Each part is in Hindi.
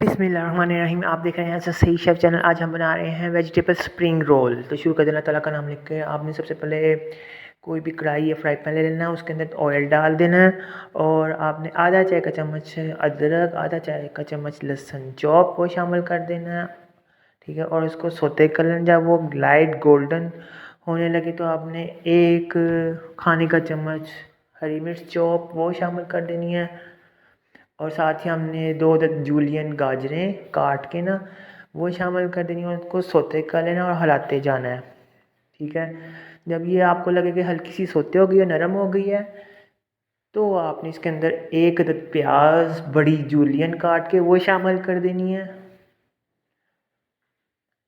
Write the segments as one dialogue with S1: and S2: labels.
S1: बिस्मिल्लाहिर्रहमानिर्रहीम। आप देख रहे हैं सही शेफ़ चैनल। आज हम बना रहे हैं वेजिटेबल स्प्रिंग रोल। तो शुरू कर देना ताला का नाम लिख के। आपने सबसे पहले कोई भी कढ़ाई या फ्राई पैन ले लेना है, उसके अंदर ऑयल डाल देना है और आपने आधा चाय का चम्मच अदरक, आधा चाय का चम्मच लहसुन चॉप को शामिल कर देना है, ठीक है। और उसको सोते कर लेना। जब वो लाइट गोल्डन होने लगे तो आपने एक खाने का चम्मच हरी मिर्च चॉप वो शामिल कर देनी है और साथ ही हमने 2 जूलियन गाजरें काट के ना वो शामिल कर देनी है और उसको सोते कर लेना और हिलाते जाना है, ठीक है। जब ये आपको लगे कि हल्की सी सोते हो गई है, नरम हो गई है, तो आपने इसके अंदर एक अदद प्याज बड़ी जूलियन काट के वो शामिल कर देनी है,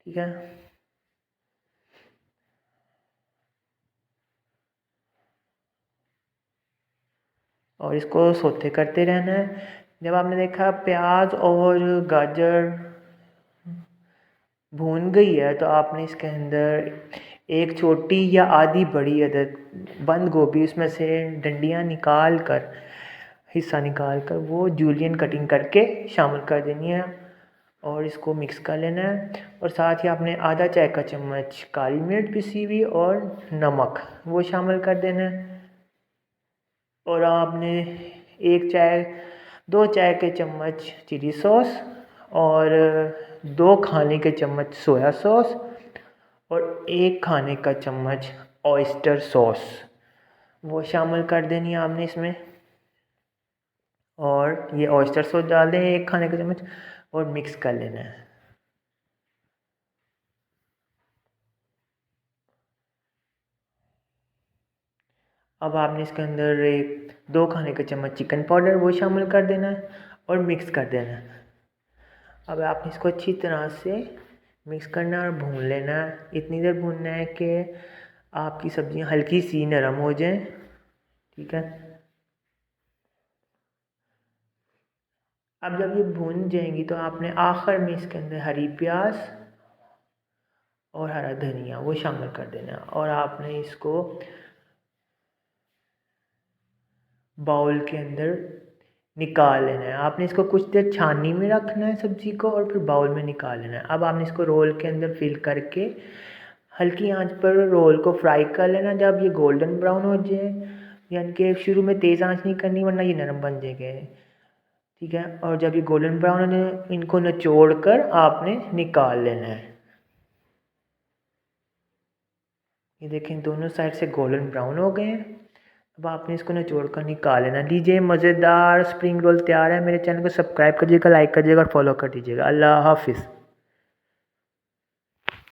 S1: ठीक है। और इसको सोते करते रहना है। जब आपने देखा प्याज और गाजर भून गई है तो आपने इसके अंदर एक छोटी या आधी बड़ी अदद बंद गोभी उसमें से डंडियाँ निकाल कर हिस्सा निकाल कर वो जूलियन कटिंग करके शामिल कर देनी है और इसको मिक्स कर लेना है। और साथ ही आपने आधा चाय का चम्मच काली मिर्च पिसी हुई और नमक वो शामिल कर देना है। और आपने एक चाय 2 चाय के चम्मच चिली सॉस और 2 खाने के चम्मच सोया सॉस और 1 खाने का चम्मच ऑयस्टर सॉस वो शामिल कर देनी है आपने इसमें। और ये ऑयस्टर सॉस डाल दें 1 खाने का चम्मच और मिक्स कर लेना है। अब आपने इसके अंदर 2 खाने का चम्मच चिकन पाउडर वो शामिल कर देना है और मिक्स कर देना है। अब आपने इसको अच्छी तरह से मिक्स करना है और भून लेना है। इतनी देर भूनना है कि आपकी सब्ज़ियाँ हल्की सी नरम हो जाएं, ठीक है। अब जब ये भून जाएंगी तो आपने आखिर में इसके अंदर हरी प्याज और हरा धनिया वो शामिल कर देना है और आपने इसको बाउल के अंदर निकाल लेना है। आपने इसको कुछ देर छाननी में रखना है सब्ज़ी को और फिर बाउल में निकाल लेना है। अब आपने इसको रोल के अंदर फिल करके हल्की आंच पर रोल को फ्राई कर लेना। जब ये गोल्डन ब्राउन हो जाए, यानी कि शुरू में तेज़ आंच नहीं करनी वरना ये नरम बन जाएंगे, ठीक है। और जब ये गोल्डन ब्राउन हो जाए इनको निचोड़ कर आपने निकाल लेना है। ये देखें दोनों साइड से गोल्डन ब्राउन हो गए हैं। अब आपने इसको निचोड़ कर निकाल लेना। लीजिए मज़ेदार स्प्रिंग रोल तैयार है। मेरे चैनल को सब्सक्राइब करिएगा, लाइक करिएगा और फॉलो कर दीजिएगा। अल्लाह हाफिज़।